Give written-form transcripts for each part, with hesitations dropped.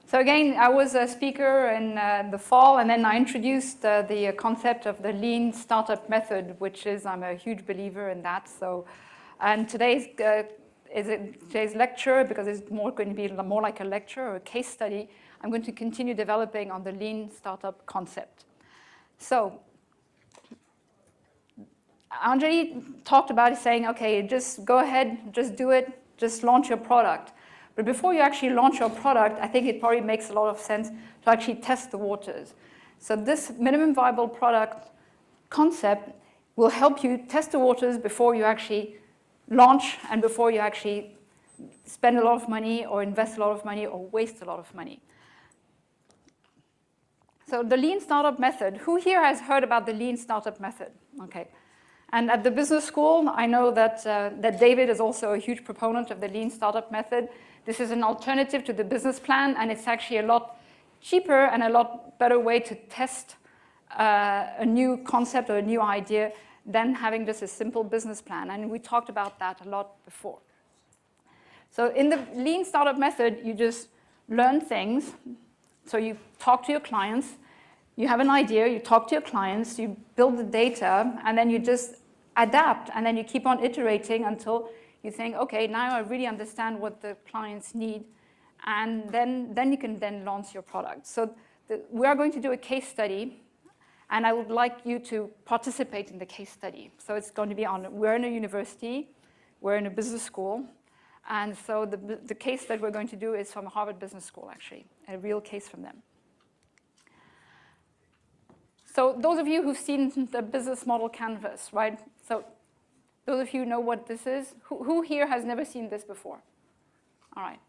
So again, I was a speaker in the fall, and then I introduced the concept of the lean startup method, which is, I'm a huge believer in that. So, and today's lecture, because it's going to be more like a lecture or a case study, I'm going to continue developing on the lean startup concept. So, Anjali talked about it, saying, okay, just go ahead, just do it, just launch your product. But before you actually launch your product, I think it probably makes a lot of sense to actually test the waters. So this minimum viable product concept will help you test the waters before you actually launch and before you actually spend a lot of money or invest a lot of money or waste a lot of money. So the lean startup method, who here has heard about the lean startup method? Okay. And at the business school, I know that, that David is also a huge proponent of the lean startup method. This is an alternative to the business plan, and it's actually a lot cheaper and a lot better way to test a new concept or a new idea than having just a simple business plan. And we talked about that a lot before. So in the lean startup method, you just learn things. So you talk to your clients. You have an idea, you talk to your clients, you build the data, and then you just adapt, and then you keep on iterating until you think, okay, now I really understand what the clients need, and then you can then launch your product. So we are going to do a case study, and I would like you to participate in the case study. So it's going to be we're in a university, we're in a business school, and so the case that we're going to do is from Harvard Business School, actually, a real case from them. So those of you who've seen the business model canvas, right? So those of you know what this is. Who here has never seen this before? All right.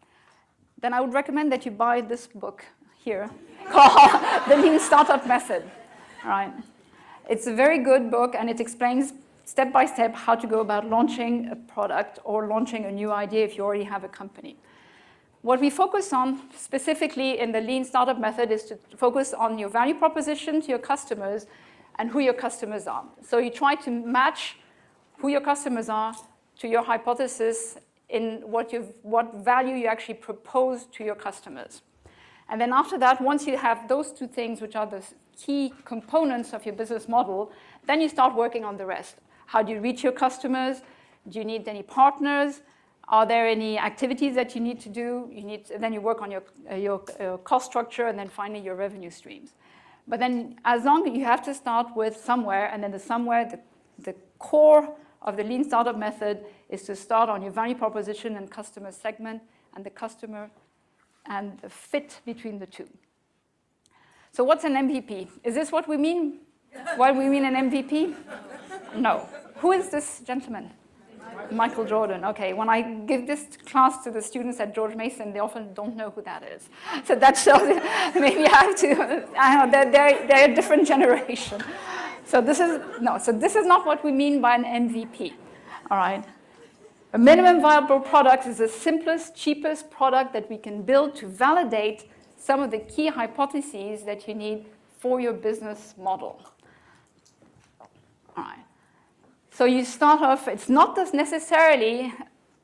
Then I would recommend that you buy this book here called The Lean Startup Method. All right. It's a very good book, and it explains step by step how to go about launching a product or launching a new idea if you already have a company. What we focus on specifically in the lean startup method is to focus on your value proposition to your customers and who your customers are. So you try to match who your customers are to your hypothesis in what value you actually propose to your customers. And then after that, once you have those two things, which are the key components of your business model, then you start working on the rest. How do you reach your customers? Do you need any partners? Are there any activities that you need to do? Then you work on your cost structure, and then finally your revenue streams. But then as long as you have to start with somewhere, and then the core of the lean startup method is to start on your value proposition and customer segment and the customer and the fit between the two. So what's an MVP? Is this what we mean? What we mean an MVP? No. Who is this gentleman? Michael Jordan. Okay, when I give this class to the students at George Mason, they often don't know who that is. So that shows maybe I have to, I know, they're a different generation. So this is not what we mean by an MVP, all right? A minimum viable product is the simplest, cheapest product that we can build to validate some of the key hypotheses that you need for your business model, all right? So you start off, it's not just necessarily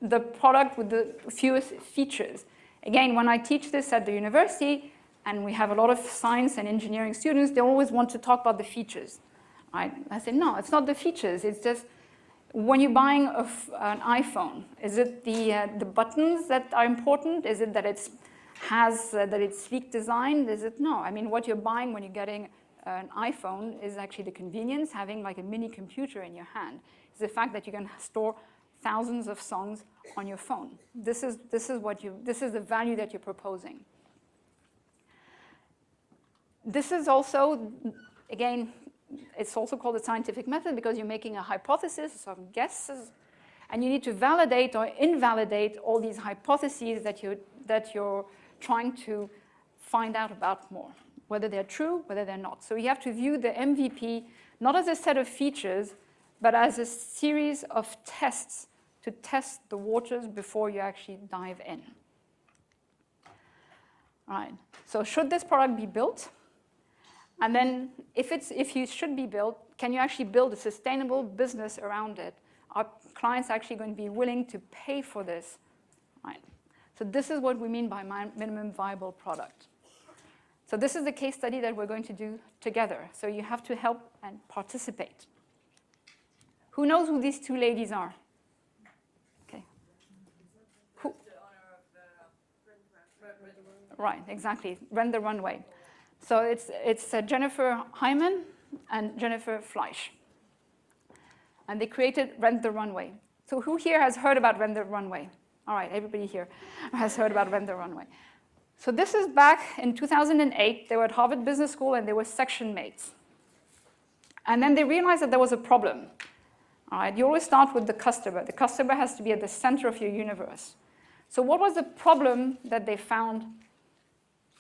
the product with the fewest features. Again, when I teach this at the university, and we have a lot of science and engineering students, they always want to talk about the features. Right? I say, no, it's not the features. It's just when you're buying an iPhone, is it the buttons that are important? Is it that it's sleek designed? Is it? No. I mean, what you're buying when you're getting an iPhone is actually the convenience, having like a mini computer in your hand. It's the fact that you can store thousands of songs on your phone. This is the value that you're proposing. This is also, again, it's also called the scientific method because you're making a hypothesis, some guesses, and you need to validate or invalidate all these hypotheses that you're trying to find out about more, whether they're true, whether they're not. So you have to view the MVP not as a set of features, but as a series of tests to test the waters before you actually dive in. All right. So should this product be built? And then if you should be built, can you actually build a sustainable business around it? Are clients actually going to be willing to pay for this? Right. So this is what we mean by minimum viable product. So this is the case study that we're going to do together. So you have to help and participate. Who knows who these two ladies are? Okay. Who? Right, exactly. Rent the Runway. So it's Jennifer Hyman and Jennifer Fleisch. And they created Rent the Runway. So who here has heard about Rent the Runway? All right, everybody here has heard about Rent the Runway. So this is back in 2008. They were at Harvard Business School and they were section mates. And then they realized that there was a problem. All right, you always start with the customer. The customer has to be at the center of your universe. So what was the problem that they found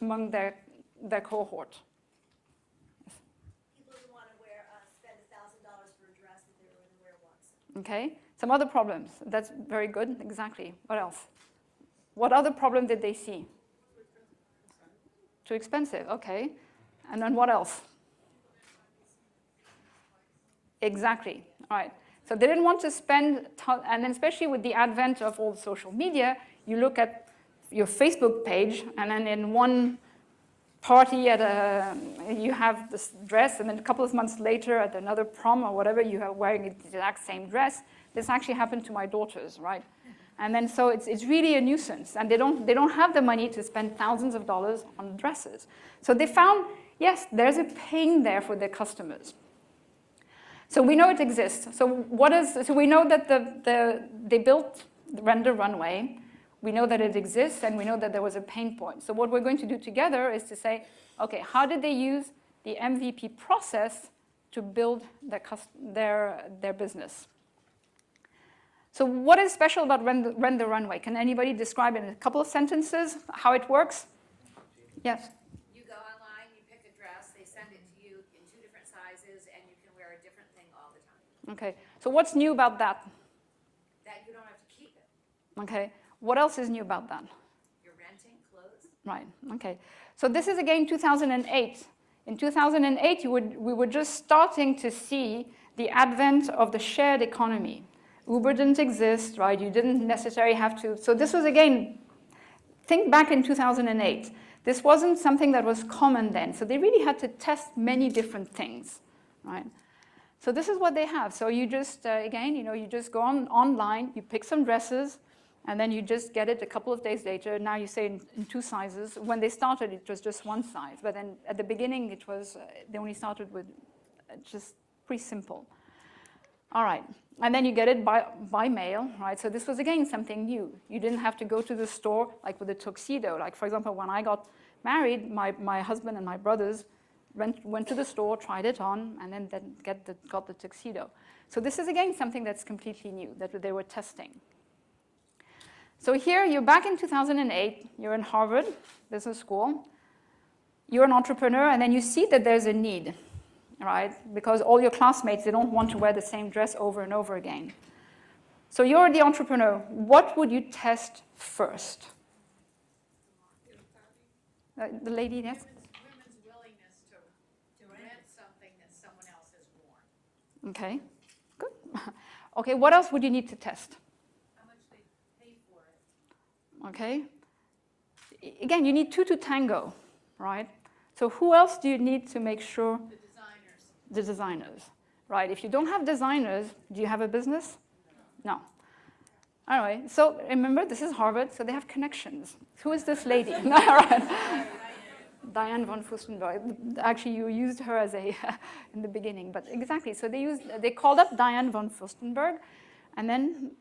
among their cohort? People who want to spend $1,000 for a dress that they were going to wear once. Okay, some other problems. That's very good, exactly. What else? What other problem did they see? Too expensive, okay. And then what else? Exactly, all right. So they didn't want to spend, and then especially with the advent of all social media, you look at your Facebook page, and then in one party you have this dress, and then a couple of months later at another prom or whatever, you are wearing the exact same dress. This actually happened to my daughters, right? And then so it's really a nuisance, and they don't have the money to spend thousands of dollars on dresses. So they found, yes, there's a pain there for their customers. So we know it exists. So we know that they built the Rent the Runway. We know that it exists, and we know that there was a pain point. So what we're going to do together is to say, okay, how did they use the MVP process to build their business? So what is special about Rent the Runway? Can anybody describe in a couple of sentences how it works? Yes. You go online, you pick a dress, they send it to you in 2 different sizes, and you can wear a different thing all the time. Okay. So what's new about that? That you don't have to keep it. Okay. What else is new about that? You're renting clothes. Right. Okay. So this is again 2008. In 2008, we were just starting to see the advent of the shared economy. Uber didn't exist, right? You didn't necessarily have to. So this was, again, think back in 2008. This wasn't something that was common then. So they really had to test many different things, right? So this is what they have. So you just, again, you just go online, you pick some dresses, and then you just get it a couple of days later. Now you say in 2 sizes. When they started, it was just 1 size. But then at the beginning, it was, they only started with just pretty simple. All right, and then you get it by mail, right? So this was, again, something new. You didn't have to go to the store, like with a tuxedo. Like, for example, when I got married, my husband and my brothers went to the store, tried it on, and then got the tuxedo. So this is, again, something that's completely new, that they were testing. So here, you're back in 2008. You're in Harvard Business School. You're an entrepreneur, and then you see that there's a need. Right? Because all your classmates, they don't want to wear the same dress over and over again. So you're the entrepreneur. What would you test first? The lady, yes? Women's willingness to rent something that someone else has worn. Okay, good. Okay, what else would you need to test? How much they pay for it. Okay. Again, you need 2 to tango, right? So who else do you need to make sure? The designers, right? If you don't have designers, do you have a business? No. All right, so remember, this is Harvard, so they have connections. Who is this lady? All right. Diane Von Furstenburg. Actually, you used her as in the beginning, but exactly. So they called up Diane Von Furstenburg, and then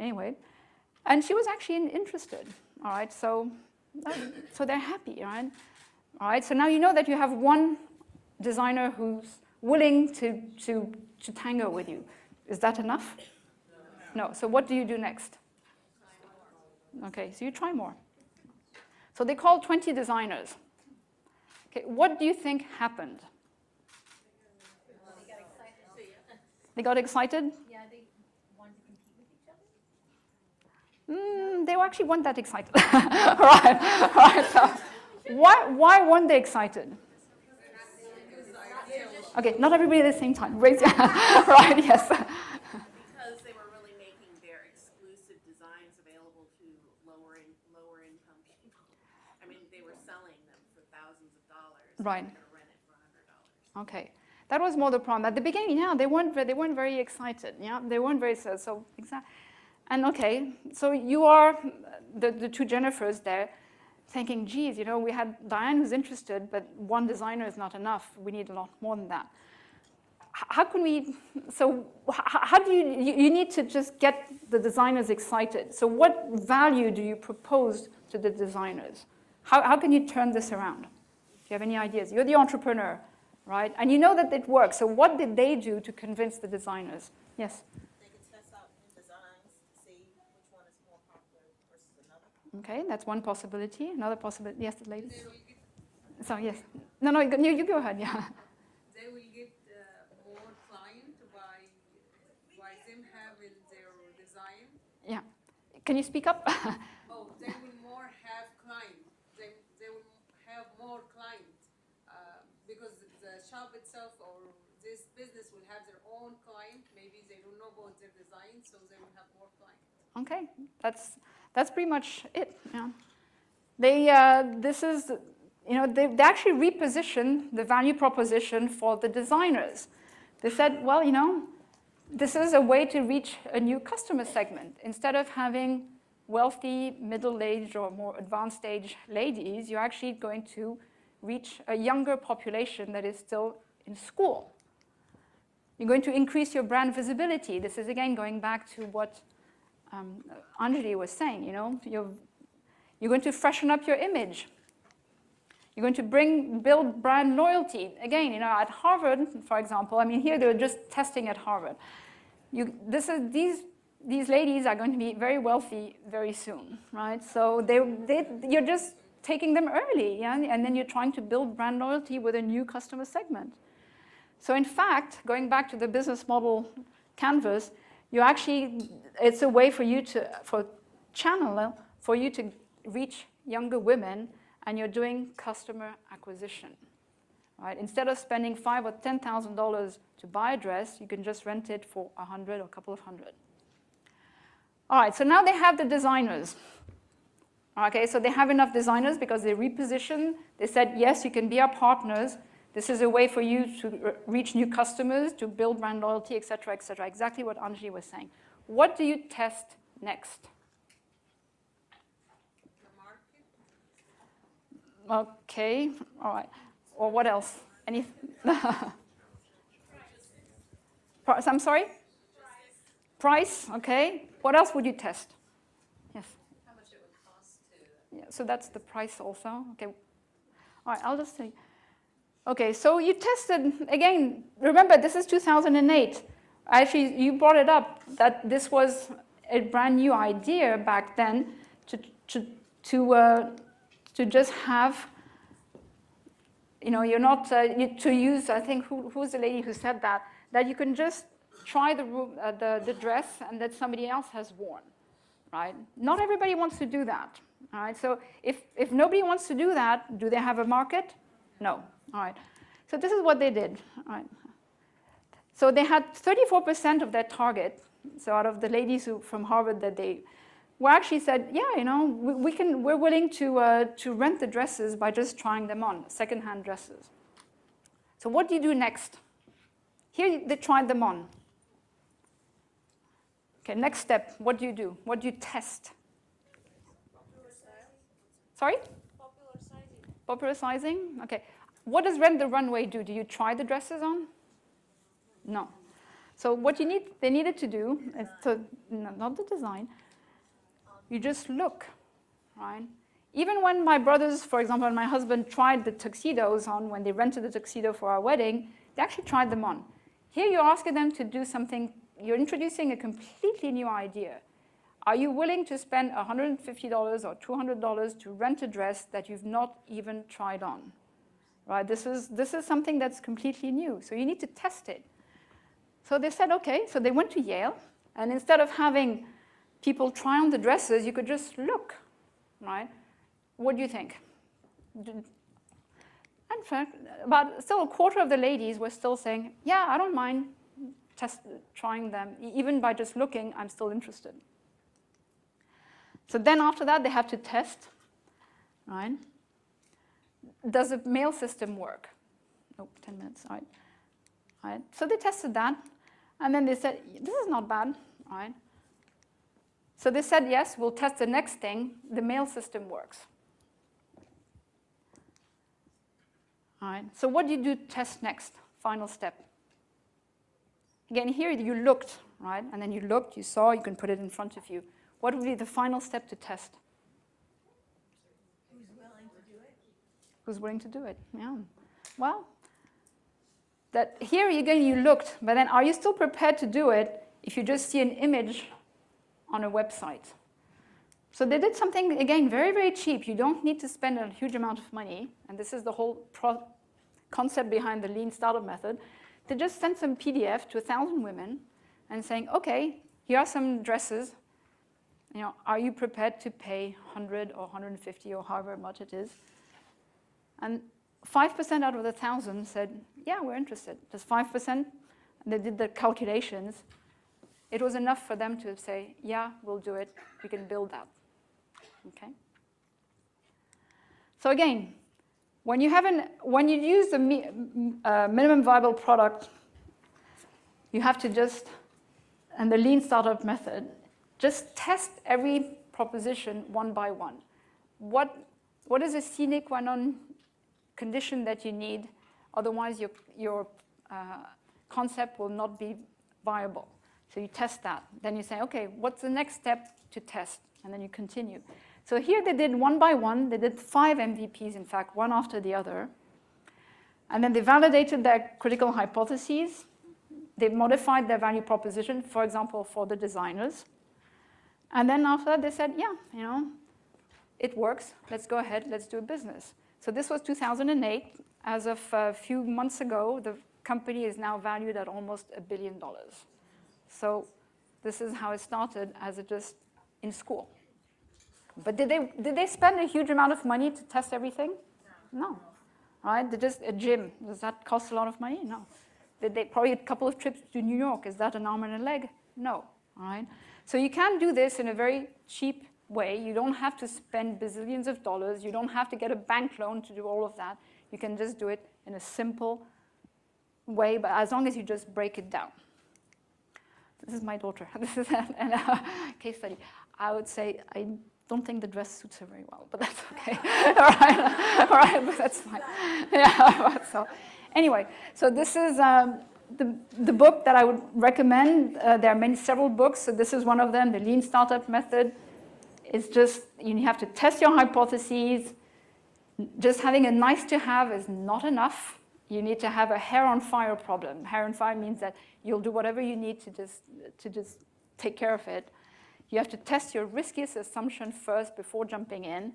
anyway, and she was actually interested. All right, so they're happy, right? All right, so now you know that you have one designer who's willing to tango with you. Is that enough? No. So what do you do next? Okay, so you try more. So they called 20 designers. Okay, what do you think happened? They got excited. They got excited? Yeah, they wanted to compete with each other. They actually weren't that excited. Right. So why weren't they excited? Okay, not everybody at the same time. Raise your hand. Right, yes. Because they were really making their exclusive designs available to lower income people. I mean, they were selling them for thousands of dollars. Right. And they were going to rent it for $100. Okay, that was more the problem. At the beginning, yeah, they weren't very excited. Yeah, they weren't very so exact. And okay, so you are the two Jennifers there, thinking, geez, you know, we had Diane who's interested, but one designer is not enough. We need a lot more than that. How can we? So how do you need to just get the designers excited? So what value do you propose to the designers? How can you turn this around? Do you have any ideas? You're the entrepreneur, right? And you know that it works. So what did they do to convince the designers? Yes? They can test out new designs to see which one is more popular versus another. Okay, that's one possibility. Another possibility. Yes, ladies? So, yes. No, you go ahead, yeah. They will get more client by them having their design. Yeah. Can you speak up? Oh, they will more have client. They will have more client because the shop itself or this business will have their own client. Maybe they don't know about their design, so they will have more clients. Okay, that's pretty much it. Yeah. They this is, you know, they actually repositioned the value proposition for the designers. They said, well, you know, this is a way to reach a new customer segment. Instead of having wealthy, middle-aged, or more advanced age ladies, you're actually going to reach a younger population that is still in school. You're going to increase your brand visibility. This is, again, going back to what Anjali was saying, you know. You're going to freshen up your image. You're going to build brand loyalty. Again, you know, at Harvard, for example, I mean, here they're just testing at Harvard. These ladies are going to be very wealthy very soon, right? So you're just taking them early, yeah? And then you're trying to build brand loyalty with a new customer segment. So in fact, going back to the business model canvas, it's a way for you to reach younger women, and you're doing customer acquisition, right? Instead of spending $5,000 or $10,000 to buy a dress, you can just rent it for $100 or a couple of hundred. All right, so now they have the designers. Okay, so they have enough designers because they repositioned. They said, yes, you can be our partners. This is a way for you to reach new customers, to build brand loyalty, et cetera, exactly what Anjali was saying. What do you test next? The market. Okay, all right. Or what else? Any? Price, I'm sorry? Price, okay. What else would you test? Yes. How much it would cost to. Yeah, so that's the price also. Okay. All right, I'll just say. Okay, so you tested, again, remember, this is 2008. Actually, you brought it up that this was a brand new idea back then to just have, you know, you're not, to use, I think, who's the lady who said that you can just try the dress and that somebody else has worn, right? Not everybody wants to do that, all right? So if nobody wants to do that, do they have a market? No. All right, so this is what they did. All right. So they had 34% of their target. So out of the ladies from Harvard that they were actually said, yeah, you know, we're willing to rent the dresses by just trying them on, secondhand dresses. So what do you do next? Here they tried them on. Okay, next step, what do you do? What do you test? Popular sizing. Sorry? Popular sizing. Popular sizing? Okay. What does Rent the Runway do? Do you try the dresses on? No. So what they needed to do, is not the design, you just look, right? Even when my brothers, for example, and my husband tried the tuxedos on, when they rented the tuxedo for our wedding, they actually tried them on. Here you're asking them to do something, you're introducing a completely new idea. Are you willing to spend $150 or $200 to rent a dress that you've not even tried on? Right? This is something that's completely new, so you need to test it. So they said, okay, so they went to Yale, and instead of having people try on the dresses, you could just look, right? What do you think? In fact, about still a quarter of the ladies were still saying, yeah, I don't mind trying them. Even by just looking, I'm still interested. So then after that, they have to test, right? Does the mail system work? Oh, 10 minutes, all right. All right. So they tested that, and then they said, this is not bad, all right? So they said, yes, we'll test the next thing. The mail system works. All right. So what do you do test next? Final step. Again, here you looked, right? And then you looked, you saw, you can put it in front of you. What would be the final step to test? Who's willing to do it? Who's willing to do it? Yeah. Well, that here again you looked, but then are you still prepared to do it if you just see an image on a website? So they did something, again, very, very cheap. You don't need to spend a huge amount of money, and this is the whole concept behind the lean startup method. They just sent some PDF to 1,000 women and saying, okay, here are some dresses. You know, are you prepared to pay 100 or 150 or however much it is? And 5% out of the 1,000 said, yeah, we're interested. Just 5%. And they did the calculations. It was enough for them to say, yeah, we'll do it. We can build that. Okay. So again, when you use the minimum viable product, you have to just, and the lean startup method, just test every proposition one by one. What is a sine qua non condition that you need? Otherwise, your concept will not be viable. So you test that. Then you say, okay, what's the next step to test? And then you continue. So here they did one by one. They did 5 MVPs, in fact, one after the other. And then they validated their critical hypotheses. They modified their value proposition, for example, for the designers. And then after that, they said, yeah, you know, it works. Let's go ahead. Let's do a business. So this was 2008. As of a few months ago, the company is now valued at almost $1 billion. So this is how it started, as it just in school. But did they spend a huge amount of money to test everything? No. Right? They just a gym. Does that cost a lot of money? No. Did they probably a couple of trips to New York? Is that an arm and a leg? No. All right. So you can do this in a very cheap way. You don't have to spend bazillions of dollars. You don't have to get a bank loan to do all of that. You can just do it in a simple way, but as long as you just break it down. This is my daughter. This is a case study. I would say I don't think the dress suits her very well, but that's okay. All right, but that's fine. Yeah. So, anyway, so this is the book that I would recommend. There are several books. So this is one of them. The Lean Startup Method. It's just you have to test your hypotheses. Just having a nice to have is not enough. You need to have a hair on fire problem. Hair on fire means that you'll do whatever you need to just take care of it. You have to test your riskiest assumption first before jumping in.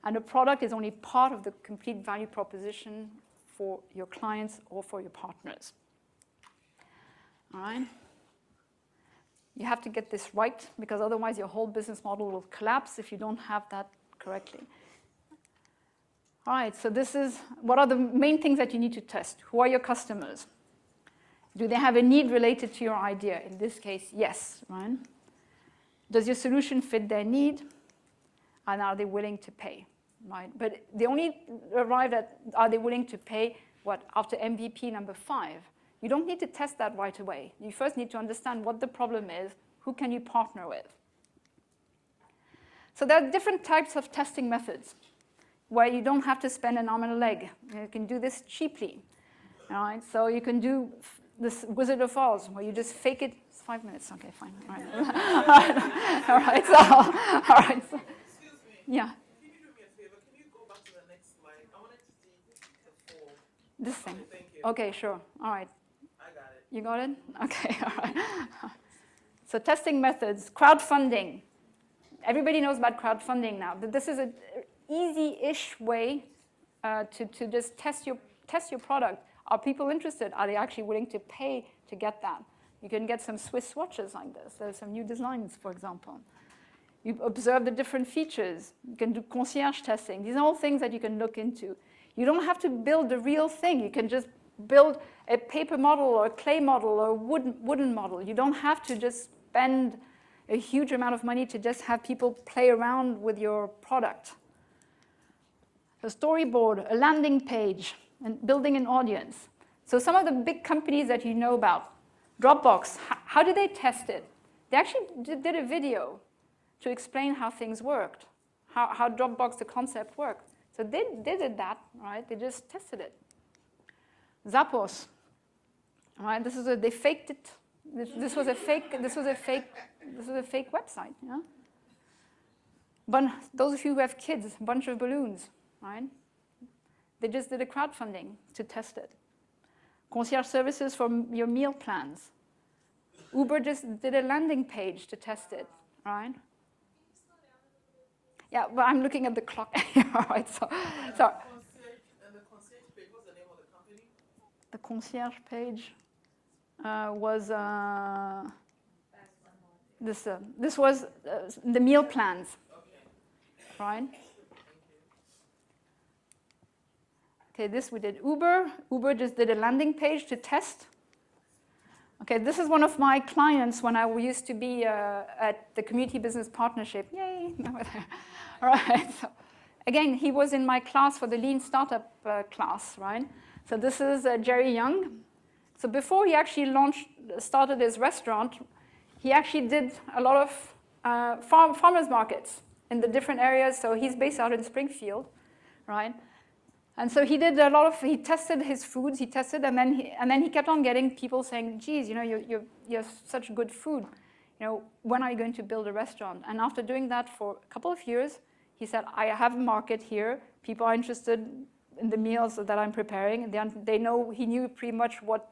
And the product is only part of the complete value proposition for your clients or for your partners. All right? You have to get this right, because otherwise your whole business model will collapse if you don't have that correctly. All right, so this is, what are the main things that you need to test? Who are your customers? Do they have a need related to your idea? In this case, yes, right? Does your solution fit their need? And are they willing to pay, right? But they only arrive at, are they willing to pay, what, after MVP number 5? You don't need to test that right away. You first need to understand what the problem is, who can you partner with? So there are different types of testing methods where you don't have to spend an arm and a leg. You can do this cheaply. All right? So you can do this Wizard of Oz, where you just fake it. It's 5 minutes. Okay, fine. All right. All right. So, all right. So, excuse me. Yeah. If you could do me a favor, can you go back to the next slide? I wanted to see the form. This thing. Okay, thank you. Okay, sure. All right. I got it. You got it? Okay, all right. So testing methods, crowdfunding. Everybody knows about crowdfunding now. But this is an easy-ish way to just test your product. Are people interested? Are they actually willing to pay to get that? You can get some Swiss watches like this. There's some new designs, for example. You observe the different features. You can do concierge testing. These are all things that you can look into. You don't have to build the real thing. You can just build a paper model or a clay model or a wooden model. You don't have to just spend a huge amount of money to just have people play around with your product. A storyboard, a landing page, and building an audience. So some of the big companies that you know about, Dropbox, how did they test it? They actually did a video to explain how things worked, how Dropbox, the concept worked. So they did that, right? They just tested it. Zappos, right? They faked it. This was a fake website, yeah? But those of you who have kids, a bunch of balloons, right? They just did a crowdfunding to test it. Concierge services for your meal plans. Uber just did a landing page to test it, right? Yeah, but I'm looking at the clock. All right, so. And the concierge page, what's the name of the company? The concierge page was this was the meal plans, right? Okay, this we did Uber. Uber just did a landing page to test. Okay, this is one of my clients when I used to be at the Community Business Partnership. Yay! All right. So, again, he was in my class for the Lean Startup class, right? So this is Jerry Young. So before he actually started his restaurant, he actually did a lot of farmers markets in the different areas. So he's based out in Springfield, right? And so he did he tested his foods, and then he kept on getting people saying, geez, you know, you have such good food. You know, when are you going to build a restaurant? And after doing that for a couple of years, he said, I have a market here. People are interested in the meals that I'm preparing. He knew pretty much what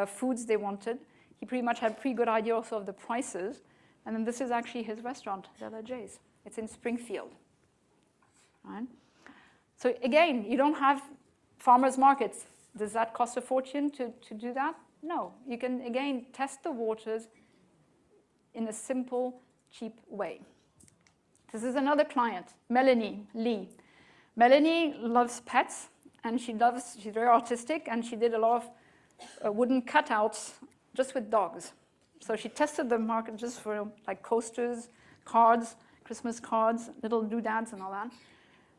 foods they wanted. He pretty much had a pretty good idea also of the prices. And then this is actually his restaurant, Della J's. It's in Springfield, right? So again, you don't have farmers markets. Does that cost a fortune to do that? No. You can, again, test the waters in a simple, cheap way. This is another client, Melanie Lee. Melanie loves pets, and she's very artistic, and she did a lot of wooden cutouts just with dogs. So she tested the market just for like coasters, cards, Christmas cards, little doodads and all that.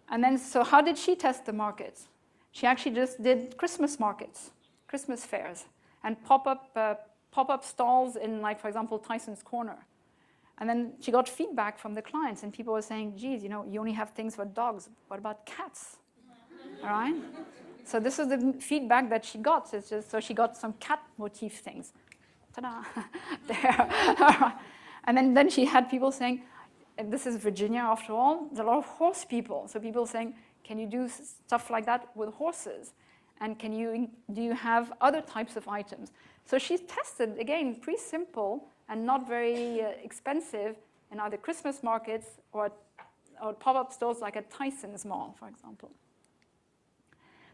And then, so how did she test the markets? She actually just did Christmas markets, Christmas fairs, and pop-up stalls in, like, for example, Tyson's Corner. And then she got feedback from the clients, and people were saying, geez, you know, you only have things for dogs. What about cats? All right? So this is the feedback that she got. It's just, so she got some cat motif things. Ta-da! There. And then she had people saying, and this is Virginia after all, there's a lot of horse people. So people saying, can you do stuff like that with horses? And do you have other types of items? So she's tested, again, pretty simple and not very expensive in either Christmas markets or pop-up stores like at Tyson's Mall, for example.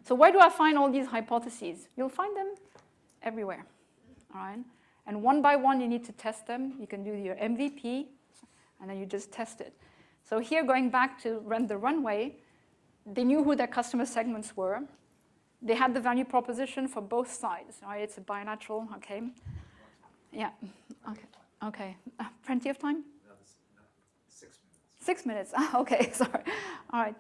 So where do I find all these hypotheses? You'll find them everywhere, all right? And one by one, you need to test them. You can do your MVP, and then you just test it. So here, going back to the Runway, they knew who their customer segments were. They had the value proposition for both sides, right? It's a bilateral, okay? Yeah, okay. Plenty of time? No, 6 minutes. 6 minutes, okay, sorry. All right.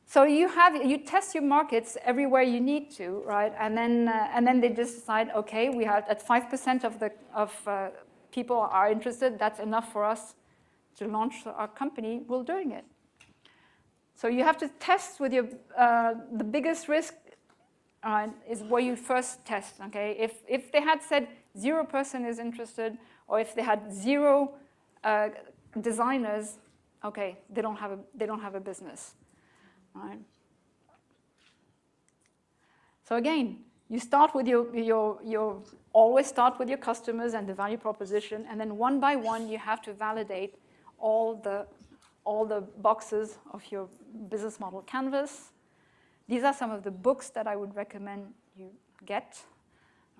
So you test your markets everywhere you need to, right? And then they just decide, okay, we have at 5% of people are interested. That's enough for us to launch our company. We're doing it. So you have to test with your the biggest risk is where you first test. Okay, if they had said 0% is interested, or if they had 0 designers, okay, they don't have a business. Right. So again, you start with your always start with your customers and the value proposition, and then one by one you have to validate all the boxes of your business model canvas. These are some of the books that I would recommend you get.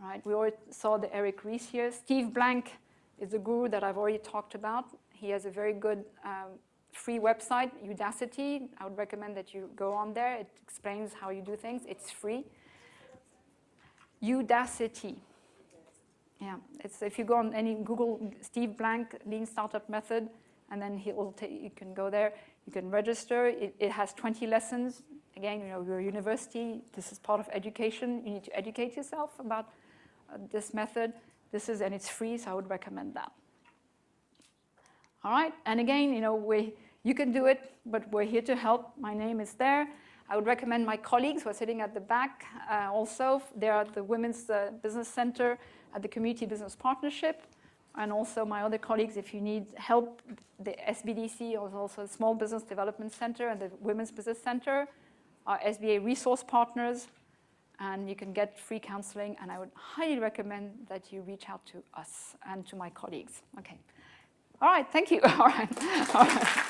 Right. We already saw the Eric Ries here. Steve Blank is the guru that I've already talked about. He has a very good free website, Udacity. I would recommend that you go on there. It explains how you do things. It's free. Udacity. Yeah, it's if you go on any Google Steve Blank Lean Startup Method, and then you can go there. You can register. It has 20 lessons. Again, you're a university. This is part of education. You need to educate yourself about this method. And it's free, so I would recommend that. All right, and again, you can do it, but we're here to help. My name is there. I would recommend my colleagues who are sitting at the back also. They are at the Women's Business Center at the Community Business Partnership, and also my other colleagues, if you need help, the SBDC is also the Small Business Development Center and the Women's Business Center are SBA resource partners, and you can get free counseling, and I would highly recommend that you reach out to us and to my colleagues. Okay. All right, thank you. All right.